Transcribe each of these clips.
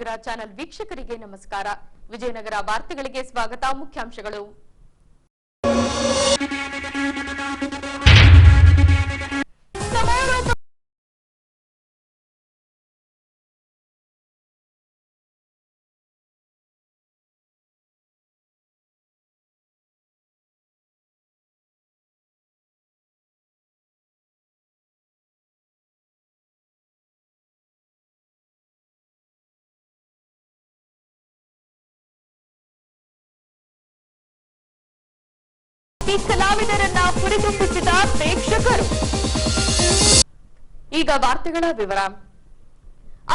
Vijayanagara channel ವೀಕ್ಷಕರಿಗೆ ನಮಸ್ಕಾರ. ವಿಜಯನಗರ ವಾರ್ತೆಗಳಿಗೆ ಸ್ವಾಗತ. ಮುಖ್ಯಾಂಶಗಳು. ಕಲಾವಿದರನ್ನ ಹುರಿದುಂಬಿಸಿದ ಪ್ರೇಕ್ಷಕರು. ಈಗ ವಾರ್ತೆಗಳ ವಿವರ.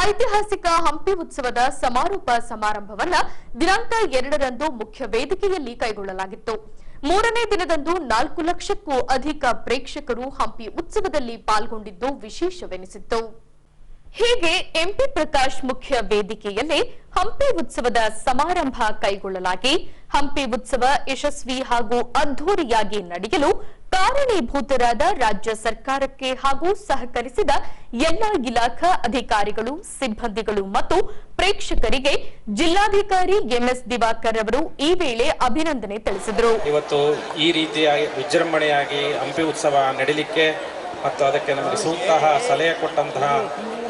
ಐತಿಹಾಸಿಕ ಹಂಪಿ ಉತ್ಸವದ ಸಮಾರೋಪ ಸಮಾರಂಭವನ್ನ ದಿನಾಂಕ 2ರಂದು ಮುಖ್ಯ ವೇದಿಕೆಯಲ್ಲಿ ಕೈಗೊಳ್ಳಲಾಗಿತ್ತು. 3ನೇ ದಿನದಂದು 4 ಲಕ್ಷಕ್ಕೂ ಅಧಿಕ ಪ್ರೇಕ್ಷಕರು ಹಂಪಿ ಉತ್ಸವದಲ್ಲಿ ಪಾಲ್ಗೊಂಡಿದ್ದು ವಿಶೇಷವೆನಿಸಿತ್ತು. ಹೀಗೆ ಎಂಪಿ ಪ್ರಕಾಶ್ ಮುಖ್ಯ ವೇದಿಕೆಯಲ್ಲಿ ಹಂಪಿ ಉತ್ಸವದ ಸಮಾರಂಭ ಕೈಗೊಳ್ಳಲಾಗಿ ಹಂಪಿ ಉತ್ಸವ ಯಶಸ್ವಿ ಹಾಗೂ ಅದ್ಧೂರಿಯಾಗಿ ನಡೆಯಲು ಕಾರಣೀಭೂತರಾದ ರಾಜ್ಯ ಸರ್ಕಾರಕ್ಕೆ ಹಾಗೂ ಸಹಕರಿಸಿದ ಎಲ್ಲಾ ಇಲಾಖಾ ಅಧಿಕಾರಿಗಳು, ಸಿಬ್ಬಂದಿಗಳು ಮತ್ತು ಪ್ರೇಕ್ಷಕರಿಗೆ ಜಿಲ್ಲಾಧಿಕಾರಿ ಎಂಎಸ್ ದಿವಾಕರ್ ಅವರು ಈ ವೇಳೆ ಅಭಿನಂದನೆ ತಿಳಿಸಿದರು. ಇವತ್ತು ಈ ರೀತಿಯಾಗಿ ವಿಜೃಂಭಣೆಯಾಗಿ ಹಂಪಿ ಉತ್ಸವ ನಡೀಲಿಕ್ಕೆ ಮತ್ತು ಅದಕ್ಕೆ ನಮಗೆ ಸೂಕ್ತ ಸಲಹೆ ಕೊಟ್ಟಂತಹ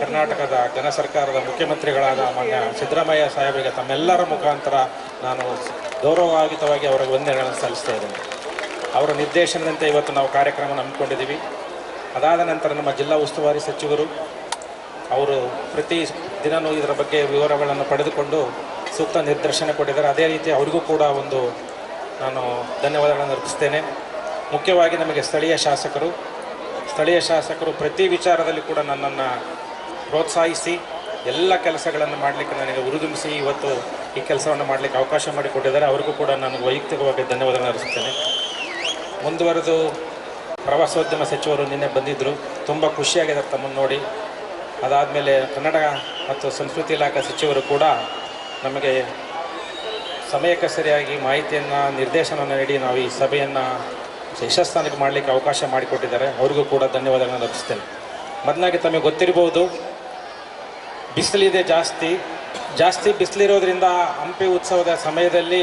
ಕರ್ನಾಟಕದ ಜನ ಸರ್ಕಾರದ ಮುಖ್ಯಮಂತ್ರಿಗಳಾದ ಮಾನ್ಯ ಸಿದ್ದರಾಮಯ್ಯ ಸಾಹೇಬರಿಗೆ ತಮ್ಮೆಲ್ಲರ ಮುಖಾಂತರ ನಾನು ಗೌರವಯುತವಾಗಿ ಅವರಿಗೆ ವಂದನೆಗಳನ್ನು ಸಲ್ಲಿಸ್ತಾ ಇದ್ದೇನೆ. ಅವರ ನಿರ್ದೇಶನದಂತೆ ಇವತ್ತು ನಾವು ಕಾರ್ಯಕ್ರಮ ಹಮ್ಮಿಕೊಂಡಿದ್ದೀವಿ. ಅದಾದ ನಂತರ ನಮ್ಮ ಜಿಲ್ಲಾ ಉಸ್ತುವಾರಿ ಸಚಿವರು ಅವರು ಪ್ರತಿ ದಿನವೂ ಇದರ ಬಗ್ಗೆ ವಿವರಗಳನ್ನು ಪಡೆದುಕೊಂಡು ಸೂಕ್ತ ನಿರ್ದೇಶನ ಕೊಟ್ಟಿದ್ದಾರೆ. ಅದೇ ರೀತಿ ಅವರಿಗೂ ಕೂಡ ನಾನು ಧನ್ಯವಾದಗಳನ್ನು ಅರ್ಪಿಸ್ತೇನೆ. ಮುಖ್ಯವಾಗಿ ನಮಗೆ ಸ್ಥಳೀಯ ಶಾಸಕರು ಪ್ರತಿ ವಿಚಾರದಲ್ಲಿ ಕೂಡ ನನ್ನನ್ನು ಪ್ರೋತ್ಸಾಹಿಸಿ ಎಲ್ಲ ಕೆಲಸಗಳನ್ನು ಮಾಡಲಿಕ್ಕೆ ನನಗೆ ಹುರಿದುಂಬಿಸಿ ಇವತ್ತು ಈ ಕೆಲಸವನ್ನು ಮಾಡಲಿಕ್ಕೆ ಅವಕಾಶ ಮಾಡಿಕೊಟ್ಟಿದ್ದಾರೆ. ಅವರಿಗೂ ಕೂಡ ನಾನು ವೈಯಕ್ತಿಕವಾಗಿ ಧನ್ಯವಾದಗಳನ್ನು ಅರ್ಪಿಸ್ತೇನೆ. ಮುಂದುವರೆದು ಪ್ರವಾಸೋದ್ಯಮ ಸಚಿವರು ನಿನ್ನೆ ಬಂದಿದ್ದರು. ತುಂಬ ಖುಷಿಯಾಗಿದ್ದಾರೆ ತಮ್ಮನ್ನು ನೋಡಿ. ಅದಾದಮೇಲೆ ಕನ್ನಡ ಮತ್ತು ಸಂಸ್ಕೃತಿ ಇಲಾಖೆ ಸಚಿವರು ಕೂಡ ನಮಗೆ ಸಮಯಕ್ಕೆ ಸರಿಯಾಗಿ ಮಾಹಿತಿಯನ್ನು ನಿರ್ದೇಶನವನ್ನು ನೀಡಿ ನಾವು ಈ ಸಭೆಯನ್ನು ಯಶಸ್ಸಾಗಿ ಮಾಡಲಿಕ್ಕೆ ಅವಕಾಶ ಮಾಡಿಕೊಟ್ಟಿದ್ದಾರೆ. ಅವರಿಗೂ ಕೂಡ ಧನ್ಯವಾದಗಳನ್ನು ಅರ್ಪಿಸ್ತೇನೆ. ಮೊದಲಾಗಿ ತಮಗೆ ಗೊತ್ತಿರಬಹುದು, ಬಿಸಿಲಿದೆ, ಜಾಸ್ತಿ ಬಿಸಿಲಿರೋದ್ರಿಂದ ಹಂಪಿ ಉತ್ಸವದ ಸಮಯದಲ್ಲಿ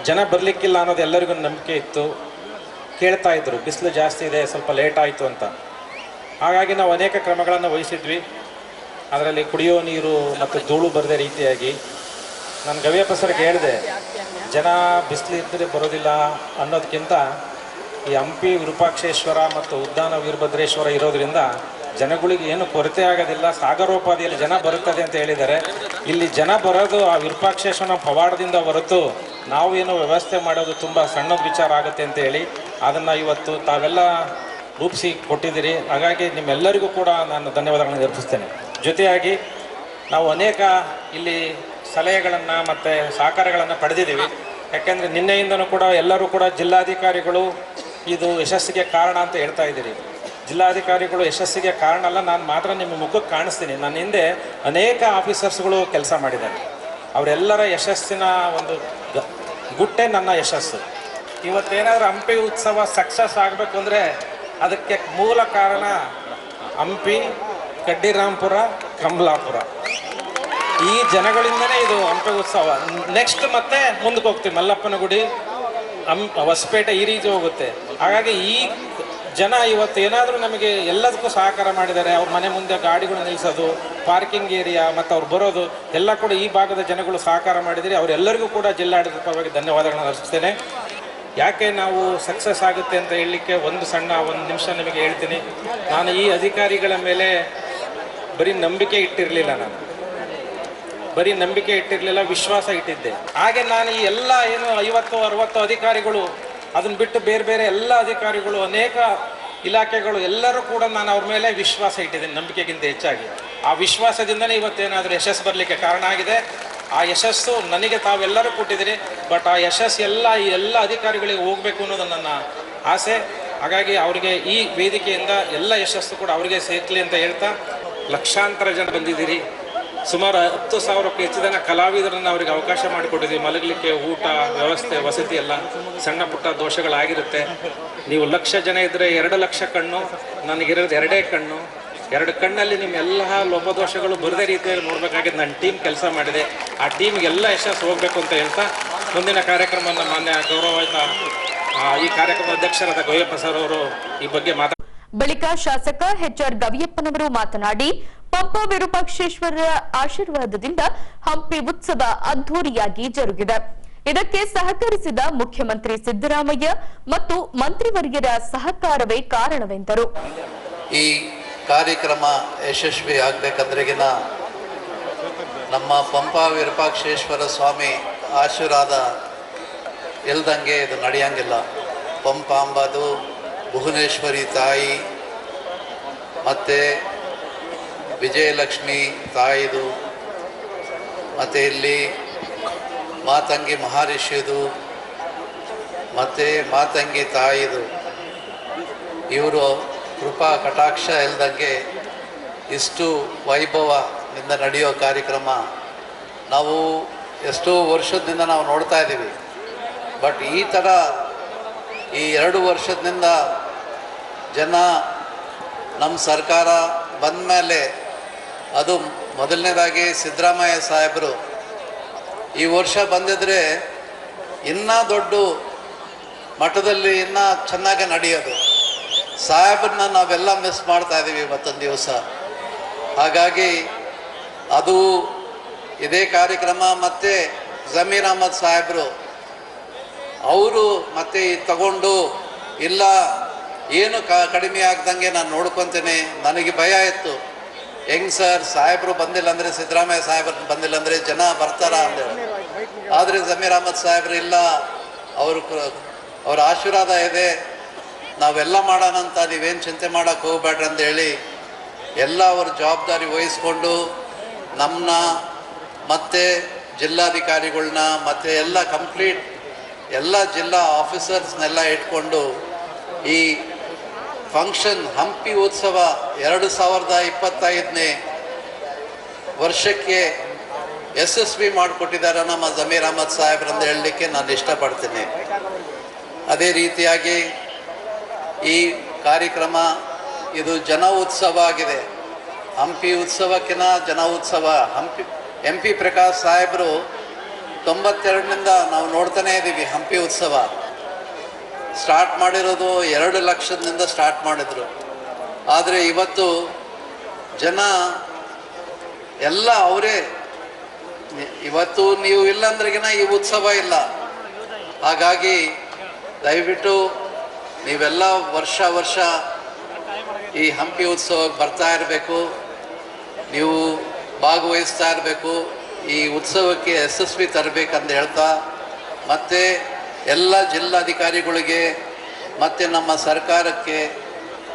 ಜನ ಬರಲಿಕ್ಕಿಲ್ಲ ಅನ್ನೋದು ಎಲ್ಲರಿಗೂ ನಂಬಿಕೆ ಇತ್ತು. ಕೇಳ್ತಾ ಇದ್ರು, ಬಿಸಿಲು ಜಾಸ್ತಿ ಇದೆ, ಸ್ವಲ್ಪ ಲೇಟ್ ಆಯಿತು ಅಂತ. ಹಾಗಾಗಿ ನಾವು ಅನೇಕ ಕ್ರಮಗಳನ್ನು ವಹಿಸಿದ್ವಿ. ಅದರಲ್ಲಿ ಕುಡಿಯೋ ನೀರು ಮತ್ತು ಧೂಳು ಬರದೇ ರೀತಿಯಾಗಿ ನಾನು ಗವಿಯಪ್ಪ ಸರ್ಗೆ ಹೇಳಿದೆ, ಜನ ಬಿಸಿಲಿದ್ದರೆ ಬರೋದಿಲ್ಲ ಅನ್ನೋದಕ್ಕಿಂತ ಈ ಹಂಪಿ ವಿರೂಪಾಕ್ಷೇಶ್ವರ ಮತ್ತು ಉದ್ಯಾನ ವೀರಭದ್ರೇಶ್ವರ ಇರೋದರಿಂದ ಜನಗಳಿಗೆ ಏನು ಕೊರತೆ ಆಗೋದಿಲ್ಲ, ಸಾಗರೋಪಾದಿಯಲ್ಲಿ ಜನ ಬರುತ್ತದೆ ಅಂತ ಹೇಳಿದ್ದಾರೆ. ಇಲ್ಲಿ ಜನ ಬರೋದು ಆ ವಿರೂಪಾಕ್ಷೇಶ್ವರನ ಪವಾಡದಿಂದ ಹೊರತು ನಾವು ಏನು ವ್ಯವಸ್ಥೆ ಮಾಡೋದು ತುಂಬ ಸಣ್ಣದ ವಿಚಾರ ಆಗುತ್ತೆ ಅಂತ ಹೇಳಿ ಅದನ್ನು ಇವತ್ತು ತಾವೆಲ್ಲ ರೂಪಿಸಿ ಕೊಟ್ಟಿದ್ದೀರಿ. ಹಾಗಾಗಿ ನಿಮ್ಮೆಲ್ಲರಿಗೂ ಕೂಡ ನಾನು ಧನ್ಯವಾದಗಳನ್ನು ಅರ್ಪಿಸ್ತೇನೆ. ಜೊತೆಯಾಗಿ ನಾವು ಅನೇಕ ಇಲ್ಲಿ ಸಲಹೆಗಳನ್ನು ಮತ್ತು ಸಹಕಾರಗಳನ್ನು ಪಡೆದಿದ್ದೀವಿ. ಯಾಕೆಂದರೆ ನಿನ್ನೆಯಿಂದನೂ ಕೂಡ ಎಲ್ಲರೂ ಕೂಡ ಜಿಲ್ಲಾಧಿಕಾರಿಗಳು ಇದು ಯಶಸ್ಸಿಗೆ ಕಾರಣ ಅಂತ ಹೇಳ್ತಾ ಇದ್ದೀರಿ. ಜಿಲ್ಲಾಧಿಕಾರಿಗಳು ಯಶಸ್ಸಿಗೆ ಕಾರಣ ಅಲ್ಲ, ನಾನು ಮಾತ್ರ ನಿಮ್ಮ ಮುಖಕ್ಕೆ ಕಾಣಿಸ್ತೀನಿ. ನನ್ನ ಹಿಂದೆ ಅನೇಕ ಆಫೀಸರ್ಸ್ಗಳು ಕೆಲಸ ಮಾಡಿದ್ದಾರೆ. ಅವರೆಲ್ಲರ ಯಶಸ್ಸಿನ ಒಂದು ಗುಟ್ಟೆ ನನ್ನ ಯಶಸ್ಸು. ಇವತ್ತೇನಾದರೂ ಹಂಪಿ ಉತ್ಸವ ಸಕ್ಸಸ್ ಆಗಬೇಕು ಅಂದರೆ ಅದಕ್ಕೆ ಮೂಲ ಕಾರಣ ಹಂಪಿ, ಕಡ್ಡಿರಾಂಪುರ, ಕಮಲಾಪುರ ಈ ಜನಗಳಿಂದನೇ ಇದು ಹಂಪಿ ಉತ್ಸವ. ನೆಕ್ಸ್ಟ್ ಮತ್ತೆ ಮುಂದಕ್ಕೆ ಹೋಗ್ತೀವಿ, ಮಲ್ಲಪ್ಪನ ಗುಡಿ, ಹೊಸಪೇಟೆ ಈ ರೀತಿ ಹೋಗುತ್ತೆ. ಹಾಗಾಗಿ ಈ ಜನ ಇವತ್ತು ಏನಾದರೂ ನಮಗೆ ಎಲ್ಲದಕ್ಕೂ ಸಹಕಾರ ಮಾಡಿದ್ದಾರೆ. ಅವ್ರ ಮನೆ ಮುಂದೆ ಗಾಡಿಗಳು ನಿಲ್ಲಿಸೋದು, ಪಾರ್ಕಿಂಗ್ ಏರಿಯಾ ಮತ್ತು ಅವ್ರು ಬರೋದು ಎಲ್ಲ ಕೂಡ ಈ ಭಾಗದ ಜನಗಳು ಸಹಕಾರ ಮಾಡಿದರೆ ಅವರೆಲ್ಲರಿಗೂ ಕೂಡ ಜಿಲ್ಲಾಡಳಿತ ಪರವಾಗಿ ಧನ್ಯವಾದಗಳನ್ನು ಅರ್ಪಿಸ್ತೇನೆ. ಯಾಕೆ ನಾವು ಸಕ್ಸಸ್ ಆಗುತ್ತೆ ಅಂತ ಹೇಳಲಿಕ್ಕೆ ಒಂದು ನಿಮಿಷ ನಿಮಗೆ ಹೇಳ್ತೀನಿ. ನಾನು ಈ ಅಧಿಕಾರಿಗಳ ಮೇಲೆ ಬರೀ ನಂಬಿಕೆ ಇಟ್ಟಿರಲಿಲ್ಲ, ವಿಶ್ವಾಸ ಇಟ್ಟಿದ್ದೆ. ಹಾಗೆ ನಾನು ಈ ಎಲ್ಲ ಏನು 50-60 ಅಧಿಕಾರಿಗಳು ಅದನ್ನು ಬಿಟ್ಟು ಬೇರೆ ಬೇರೆ ಎಲ್ಲ ಅಧಿಕಾರಿಗಳು, ಅನೇಕ ಇಲಾಖೆಗಳು ಎಲ್ಲರೂ ಕೂಡ ನಾನು ಅವ್ರ ಮೇಲೆ ವಿಶ್ವಾಸ ಇಟ್ಟಿದ್ದೀನಿ, ನಂಬಿಕೆಗಿಂತ ಹೆಚ್ಚಾಗಿ. ಆ ವಿಶ್ವಾಸದಿಂದನೇ ಇವತ್ತೇನಾದರೂ ಯಶಸ್ಸು ಬರಲಿಕ್ಕೆ ಕಾರಣ ಆಗಿದೆ. ಆ ಯಶಸ್ಸು ನನಗೆ ತಾವೆಲ್ಲರೂ ಕೊಟ್ಟಿದ್ದೀರಿ. ಬಟ್ ಆ ಯಶಸ್ಸು ಎಲ್ಲ ಅಧಿಕಾರಿಗಳಿಗೆ ಹೋಗಬೇಕು ಅನ್ನೋದು ನನ್ನ ಆಸೆ. ಹಾಗಾಗಿ ಅವರಿಗೆ ಈ ವೇದಿಕೆಯಿಂದ ಎಲ್ಲ ಯಶಸ್ಸು ಕೂಡ ಅವರಿಗೆ ಸೇರ್ಲಿ ಅಂತ ಹೇಳ್ತಾ, ಲಕ್ಷಾಂತರ ಜನ ಬಂದಿದ್ದೀರಿ. ಸುಮಾರು 10,000ಕ್ಕೂ ಹೆಚ್ಚು ಜನ ಕಲಾವಿದರನ್ನು ಅವರಿಗೆ ಅವಕಾಶ ಮಾಡಿಕೊಟ್ಟಿದ್ದೀವಿ. ಮಲಗಲಿಕ್ಕೆ ಊಟ ವ್ಯವಸ್ಥೆ, ವಸತಿ ಎಲ್ಲ ಸಣ್ಣ ಪುಟ್ಟ ದೋಷಗಳಾಗಿರುತ್ತೆ. ನೀವು 1,00,000 ಜನ ಇದ್ದರೆ 2 ಲಕ್ಷ ಕಣ್ಣು, ನನಗಿರೋದು 2 ಕಣ್ಣು. ಎರಡು ಕಣ್ಣಲ್ಲಿ ನಿಮ್ಮೆಲ್ಲ ಲೋಪದೋಷಗಳು ಬರದೇ ರೀತಿಯಲ್ಲಿ ನೋಡಬೇಕಾಗಿದ್ದು ನನ್ನ ಟೀಮ್ ಕೆಲಸ ಮಾಡಿದೆ. ಆ ಟೀಮ್ಗೆಲ್ಲ ಯಶಸ್ಸು ಹೋಗಬೇಕು ಅಂತ ಹೇಳ್ತಾ ಮುಂದಿನ ಕಾರ್ಯಕ್ರಮವನ್ನು ಮಾನ್ಯ ಗೌರವಾನ್ವಿತ ಈ ಕಾರ್ಯಕ್ರಮದ ಅಧ್ಯಕ್ಷರಾದ ಗವಿಯಪ್ಪ ಸರ್ ಅವರು ಈ ಬಗ್ಗೆ ಬಳಿಕ ಶಾಸಕ ಎಚ್.ಆರ್. ಗವಿಯಪ್ಪನವರು ಮಾತನಾಡಿ, ಪಂಪ ವಿರೂಪಾಕ್ಷೇಶ್ವರ ಆಶೀರ್ವಾದದಿಂದ ಹಂಪಿ ಉತ್ಸವ ಅದ್ದೂರಿಯಾಗಿ ಜರುಗಿದೆ. ಇದಕ್ಕೆ ಸಹಕರಿಸಿದ ಮುಖ್ಯಮಂತ್ರಿ ಸಿದ್ದರಾಮಯ್ಯ ಮತ್ತು ಮಂತ್ರಿವರ್ಯರ ಸಹಕಾರವೇ ಕಾರಣವೆಂದರು. ಈ ಕಾರ್ಯಕ್ರಮ ಯಶಸ್ವಿ ಆಗಬೇಕಂದ್ರೆಗಿನ ನಮ್ಮ ಪಂಪ ವಿರೂಪಾಕ್ಷೇಶ್ವರ ಸ್ವಾಮಿ ಆಶೀರ್ವಾದ ಇಲ್ದಂಗೆ ಇದು ನಡೆಯಂಗಿಲ್ಲ. ಪಂಪ ಅಂಬದು ಭುವನೇಶ್ವರಿ ತಾಯಿ ಮತ್ತು ವಿಜಯಲಕ್ಷ್ಮಿ ತಾಯಿದು, ಮತ್ತು ಇಲ್ಲಿ ಮಾತಂಗಿ ಮಹರ್ಷಿದು ಮತ್ತು ಮಾತಂಗಿ ತಾಯಿದು, ಇವರು ಕೃಪಾ ಕಟಾಕ್ಷ ಇಲ್ದಂಗೆ ಇಷ್ಟು ವೈಭವದಿಂದ ನಡೆಯೋ ಕಾರ್ಯಕ್ರಮ ನಾವು ಎಷ್ಟೋ ವರ್ಷದಿಂದ ನಾವು ನೋಡ್ತಾ ಇದ್ದೀವಿ. ಬಟ್ ಈ ಥರ ಈ 2 ವರ್ಷದಿಂದ ಜನ ನಮ್ಮ ಸರ್ಕಾರ ಬಂದ ಮೇಲೆ, ಅದು ಮೊದಲನೇದಾಗಿ ಸಿದ್ದರಾಮಯ್ಯ ಸಾಹೇಬರು ಈ ವರ್ಷ ಬಂದಿದ್ರೆ ಇನ್ನೂ ದೊಡ್ಡ ಮಟ್ಟದಲ್ಲಿ ಇನ್ನೂ ಚೆನ್ನಾಗಿ ನಡೆಯೋದು. ಸಾಹೇಬ್ರನ್ನ ನಾವೆಲ್ಲ ಮಿಸ್ ಮಾಡ್ತಾ ಇದ್ದೀವಿ ಇವತ್ತೊಂದು ದಿವಸ. ಹಾಗಾಗಿ ಅದು ಇದೇ ಕಾರ್ಯಕ್ರಮ ಮತ್ತು ಜಮೀರ್ ಅಹಮದ್ ಸಾಹೇಬರು ಅವರು ಮತ್ತೆ ತಗೊಂಡು ಇಲ್ಲ ಏನು ಕಡಿಮೆ ಆಗ್ದಂಗೆ ನಾನು ನೋಡ್ಕೊತೀನಿ. ನನಗೆ ಭಯ ಇತ್ತು, ಹೆಂಗೆ ಸರ್ ಸಾಹೇಬರು ಬಂದಿಲ್ಲ ಅಂದರೆ, ಸಿದ್ದರಾಮಯ್ಯ ಸಾಹೇಬರು ಬಂದಿಲ್ಲ ಅಂದರೆ ಜನ ಬರ್ತಾರ ಅಂದೇಳಿ. ಆದರೆ ಜಮೀರ್ ಅಹಮದ್ ಸಾಹೇಬರು ಇಲ್ಲ, ಅವ್ರ ಆಶೀರ್ವಾದ ಇದೆ, ನಾವೆಲ್ಲ ಮಾಡೋಣಂತ, ನೀವೇನು ಚಿಂತೆ ಮಾಡೋಕ್ಕೆ ಹೋಗ್ಬೇಡ್ರಿ ಅಂದೇಳಿ ಎಲ್ಲ ಅವ್ರ ಜವಾಬ್ದಾರಿ ವಹಿಸ್ಕೊಂಡು ನಮ್ಮನ್ನ ಮತ್ತು ಜಿಲ್ಲಾಧಿಕಾರಿಗಳನ್ನ ಮತ್ತು ಎಲ್ಲ ಕಂಪ್ಲೀಟ್ ಎಲ್ಲ ಜಿಲ್ಲಾ ಆಫೀಸರ್ಸ್ನೆಲ್ಲ ಇಟ್ಕೊಂಡು ಈ ಫಂಕ್ಷನ್ ಹಂಪಿ ಉತ್ಸವ 2025ನೇ ವರ್ಷಕ್ಕೆ ಯಶಸ್ವಿ ಮಾಡಿಕೊಟ್ಟಿದ್ದಾರೆ ನಮ್ಮ ಜಮೀರ್ ಅಹಮದ್ ಸಾಹೇಬ್ರಂದು ಹೇಳಲಿಕ್ಕೆ ನಾನು ಇಷ್ಟಪಡ್ತೀನಿ. ಅದೇ ರೀತಿಯಾಗಿ ಈ ಕಾರ್ಯಕ್ರಮ ಇದು ಜನ ಉತ್ಸವ ಆಗಿದೆ. ಹಂಪಿ ಉತ್ಸವಕ್ಕಿಂತ ಜನ ಉತ್ಸವ. MP ಪ್ರಕಾಶ್ ಸಾಹೇಬರು 92ನಿಂದ ನಾವು ನೋಡ್ತಾನೇ ಇದ್ದೀವಿ. ಹಂಪಿ ಉತ್ಸವ ಸ್ಟಾರ್ಟ್ ಮಾಡಿರೋದು 2 ಲಕ್ಷದಿಂದ ಸ್ಟಾರ್ಟ್ ಮಾಡಿದರು. ಆದರೆ ಇವತ್ತು ಜನ ಎಲ್ಲ ಅವರೇ. ಇವತ್ತು ನೀವು ಇಲ್ಲಂದ್ರೆಗಿನ ಈ ಉತ್ಸವ ಇಲ್ಲ. ಹಾಗಾಗಿ ದಯವಿಟ್ಟು ನೀವೆಲ್ಲ ವರ್ಷ ಈ ಹಂಪಿ ಉತ್ಸವಕ್ಕೆ ಬರ್ತಾ ಇರಬೇಕು, ನೀವು ಭಾಗವಹಿಸ್ತಾ ಇರಬೇಕು, ಈ ಉತ್ಸವಕ್ಕೆ ಯಶಸ್ವಿ ತರಬೇಕಂತ ಹೇಳ್ತಾ, ಮತ್ತು ಎಲ್ಲ ಜಿಲ್ಲಾಧಿಕಾರಿಗಳಿಗೆ ಮತ್ತು ನಮ್ಮ ಸರ್ಕಾರಕ್ಕೆ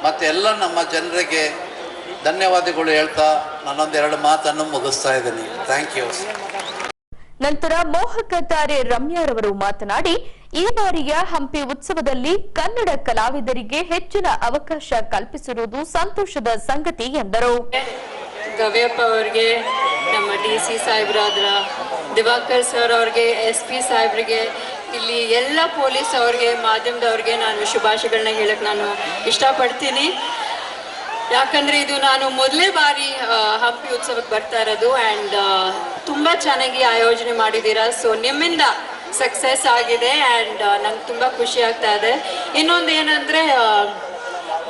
ಮತ್ತು ಎಲ್ಲ ನಮ್ಮ ಜನರಿಗೆ ಧನ್ಯವಾದಗಳು ಹೇಳ್ತಾ ನಾನೊಂದೆರಡು ಮಾತನ್ನು ಮುಗಿಸ್ತಾ ಇದ್ದೀನಿ. Thank you. ನಂತರ ಮೋಹಕ ತಾರೆ ರಮ್ಯಾರವರು ಮಾತನಾಡಿ, ಈ ಬಾರಿಯ ಹಂಪಿ ಉತ್ಸವದಲ್ಲಿ ಕನ್ನಡ ಕಲಾವಿದರಿಗೆ ಹೆಚ್ಚಿನ ಅವಕಾಶ ಕಲ್ಪಿಸಿರುವುದು ಸಂತೋಷದ ಸಂಗತಿ ಎಂದರು. ಗವಿಯಪ್ಪ ಅವರಿಗೆ, ನಮ್ಮ DC ಸಾಹೇಬ್ರಾದ್ರ ದಿವಾಕರ್ ಸರ್ ಅವ್ರಿಗೆ, SP ಸಾಹೇಬ್ರಿಗೆ, ಇಲ್ಲಿ ಎಲ್ಲ ಪೊಲೀಸ್ ಅವ್ರಿಗೆ, ಮಾಧ್ಯಮದವ್ರಿಗೆ ನಾನು ಶುಭಾಶಯಗಳನ್ನ ಹೇಳಕ್ಕೆ ನಾನು ಇಷ್ಟಪಡ್ತೀನಿ. ಯಾಕಂದರೆ ಇದು ನಾನು ಮೊದಲೇ ಬಾರಿ ಹಂಪಿ ಉತ್ಸವಕ್ಕೆ ಬರ್ತಾ ಇರೋದು. ಆ್ಯಂಡ್ ತುಂಬ ಚೆನ್ನಾಗಿ ಆಯೋಜನೆ ಮಾಡಿದ್ದೀರಾ. ಸೊ ನಿಮ್ಮಿಂದ ಸಕ್ಸಸ್ ಆಗಿದೆ ಆ್ಯಂಡ್ ನಂಗೆ ತುಂಬ ಖುಷಿ ಆಗ್ತಾ ಇದೆ. ಇನ್ನೊಂದು ಏನಂದರೆ,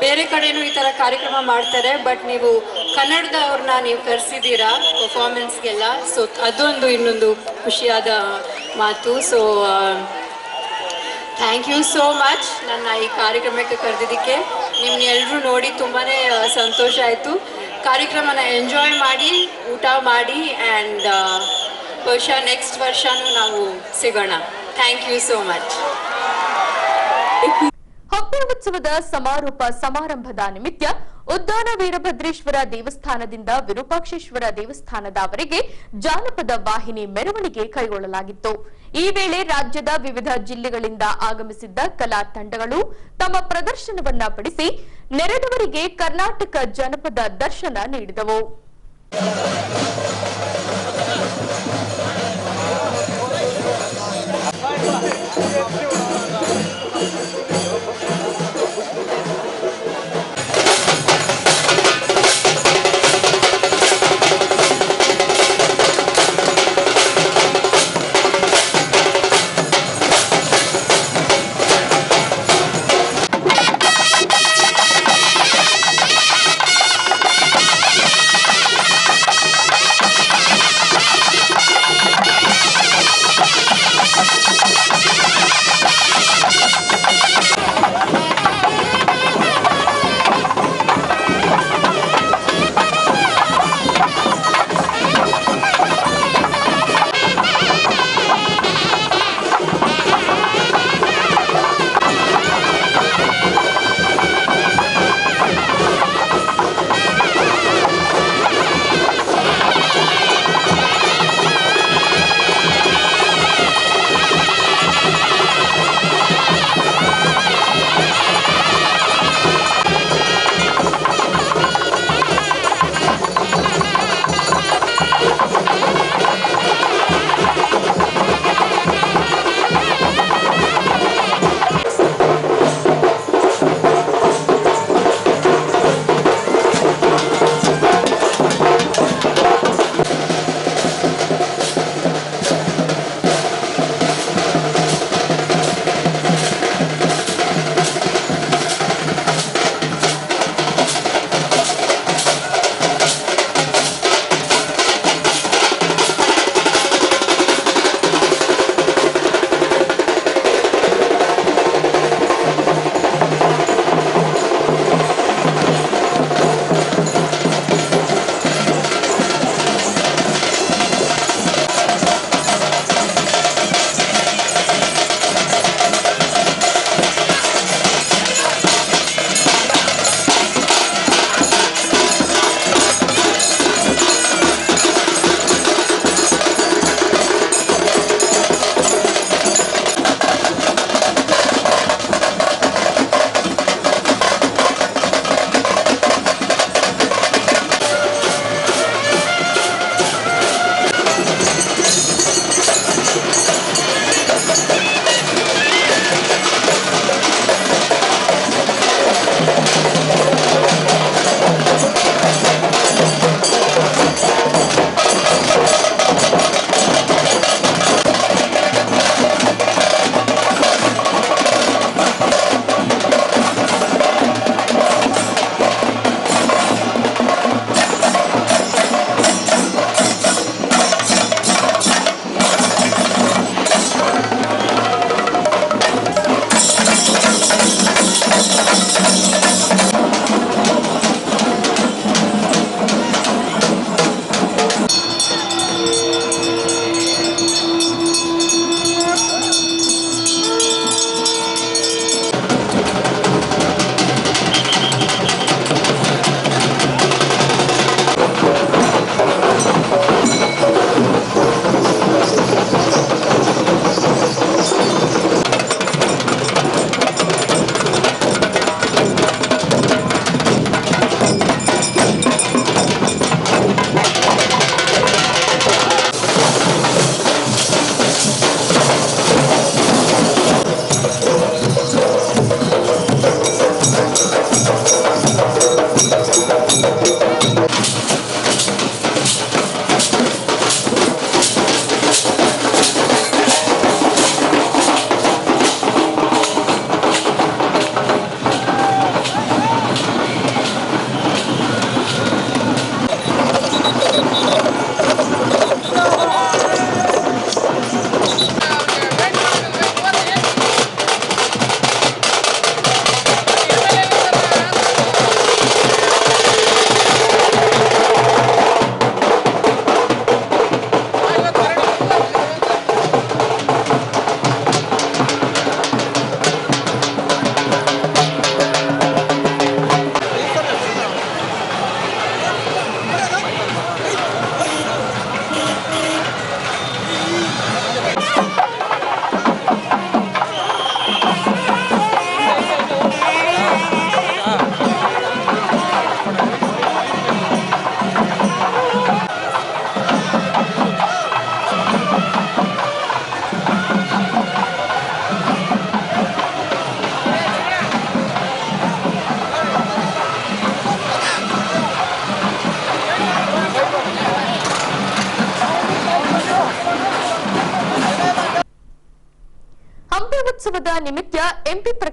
ಬೇರೆ ಕಡೆನೂ ಈ ಥರ ಕಾರ್ಯಕ್ರಮ ಮಾಡ್ತಾರೆ, ಬಟ್ ನೀವು ಕನ್ನಡದವ್ರನ್ನ ನೀವು ಕರೆಸಿದ್ದೀರಾ ಪರ್ಫಾರ್ಮೆನ್ಸ್ಗೆಲ್ಲ. ಸೊ ಅದೊಂದು ಇನ್ನೊಂದು ಖುಷಿಯಾದ ಮಾತು. So thank you so much ನನ್ನ ಈ ಕಾರ್ಯಕ್ರಮಕ್ಕೆ ಕರೆದಿದ್ದಕ್ಕೆ. ನಿಮ್ಮನ್ನೆಲ್ಲರೂ ನೋಡಿ ತುಂಬಾ ಸಂತೋಷ ಆಯಿತು. ಕಾರ್ಯಕ್ರಮನ ಎಂಜಾಯ್ ಮಾಡಿ, ಊಟ ಮಾಡಿ, ಆ್ಯಂಡ್ ನೆಕ್ಸ್ಟ್ ವರ್ಷನೂ ನಾವು ಸಿಗೋಣ. Thank you so much. Hampi ಉತ್ಸವದ ಸಮಾರೋಪ ಸಮಾರಂಭದ ನಿಮಿತ್ತ ಉದ್ದಾನ ವೀರಭದ್ರೇಶ್ವರ ದೇವಸ್ಥಾನದಿಂದ ವಿರೂಪಾಕ್ಷೇಶ್ವರ ದೇವಸ್ಥಾನದವರೆಗೆ ಜಾನಪದ ವಾಹಿನಿ ಮೆರವಣಿಗೆ ಕೈಗೊಳ್ಳಲಾಗಿತ್ತು. ಈ ವೇಳೆ ರಾಜ್ಯದ ವಿವಿಧ ಜಿಲ್ಲೆಗಳಿಂದ ಆಗಮಿಸಿದ್ದ ಕಲಾ ತಂಡಗಳು ತಮ್ಮ ಪ್ರದರ್ಶನವನ್ನ ಪಡಿಸಿ ನೆರೆದವರಿಗೆ ಕರ್ನಾಟಕ ಜನಪದ ದರ್ಶನ ನೀಡಿದವು.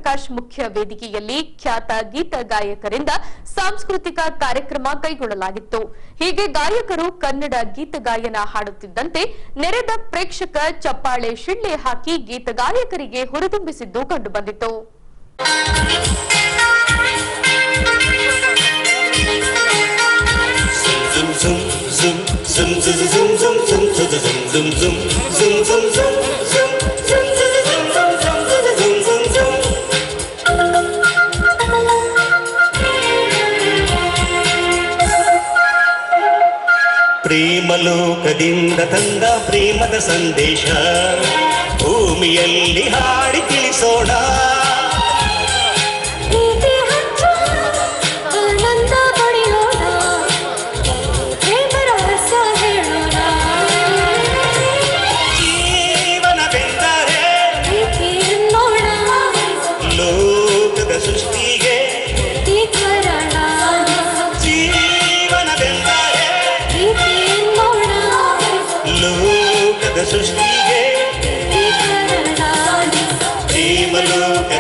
ಪ್ರಕಾಶ್ ಮುಖ್ಯ ವೇದಿಕೆಯಲ್ಲಿ ಖ್ಯಾತ ಗೀತ ಗಾಯಕರಿಂದ ಸಾಂಸ್ಕೃತಿಕ ಕಾರ್ಯಕ್ರಮ ಕೈಗೊಳ್ಳಲಾಗಿತ್ತು. ಹೀಗೆ ಗಾಯಕರು ಕನ್ನಡ ಗೀತ ಗಾಯನ ಹಾಡುತ್ತಿದ್ದಂತೆ ನೆರೆದ ಪ್ರೇಕ್ಷಕ ಚಪ್ಪಾಳೆ ಶಿಳ್ಳೆ ಹಾಕಿ ಗೀತ ಗಾಯಕರಿಗೆ ಹುರಿದುಂಬಿಸಿದ್ದು ಕಂಡುಬಂದಿತು. ಪ್ರೇಮಲೋಕದಿಂದ ತಂದ ಪ್ರೇಮದ ಸಂದೇಶ ಭೂಮಿಯಲ್ಲಿ ಹಾಡಿ ತಿಳಿಸೋಣ. ಆನಂದ ಪಡೆಯೋಣ, ಪ್ರೇಮ ರಹಸ್ಯ ಹೇಳೋಣ. ಜೀವನವೆಂದರೆ ಪ್ರೀತಿ ಎನ್ನೋಣ, ಲೋಕದ ಸೃಷ್ಟಿಗೆ ಪ್ರತೀಕರಣ. ಜೀವನವೆಂದರೆ ಪ್ರೀತಿ ಎನ್ನೋಣ, ಲೋಕದ ಸೃಷ್ಟಿಗೆ ಪ್ರತೀಕರಣ. ಪ್ರೇಮಲೋಕ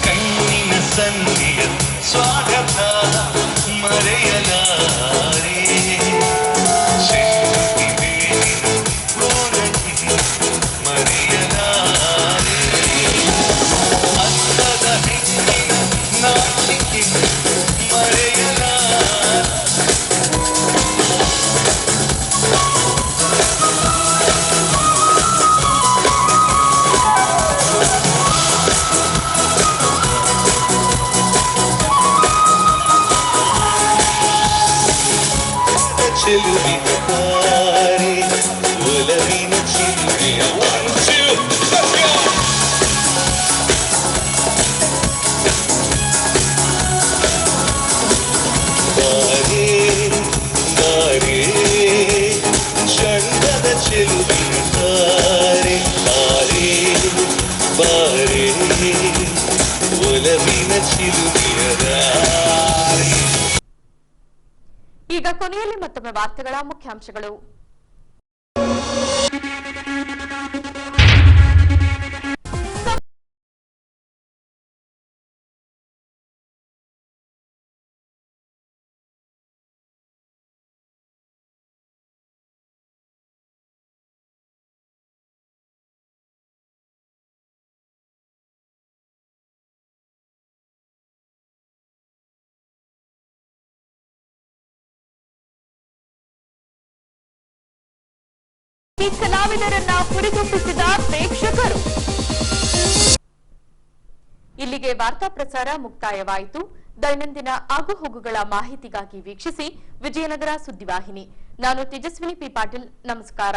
ಕಣ್ಣಿನ ಸನ್ನಿಯ ಸ್ವಾಗತ ಮರೆಯಲಾರೆ ಮರೆಯಲಾರೆ ಅಂತದ ಹೆಣ್ಣಿನ ನಾಚಿಕೆ ಮರೆಯಲಾರೆ ಚೆಲುವಿನ ತಾರೆ ಒಲವಿನ ಚಿಲುಮೆಯ ಬಾರೇ ಬಾರೇ ಚಂದದ ಚೆಲುವಿನ ತಾರೆ ಬಾರೇ ಬಾರೇ ಒಲವಿನ ಚಿಲುಮೆಯ ತಾರೆ. ಈಗ ಕೊನೆಯಲ್ಲಿ ಮತ್ತೊಮ್ಮೆ ವಾರ್ತೆಗಳ ಮುಖ್ಯಾಂಶಗಳು. ಈ ಕಲಾವಿದರನ್ನ ಹುರಿದುಂಬಿಸಿದ ಪ್ರೇಕ್ಷಕರು. ಇಲ್ಲಿಗೆ ವಾರ್ತಾ ಪ್ರಸಾರ ಮುಕ್ತಾಯವಾಯಿತು. ದೈನಂದಿನ ಆಗುಹೋಗುಗಳ ಮಾಹಿತಿಗಾಗಿ ವೀಕ್ಷಿಸಿ ವಿಜಯನಗರ ಸುದ್ದಿವಾಹಿನಿ. ನಾನು ತೇಜಸ್ವಿನಿ ಪಿ ಪಾಟೀಲ್. ನಮಸ್ಕಾರ.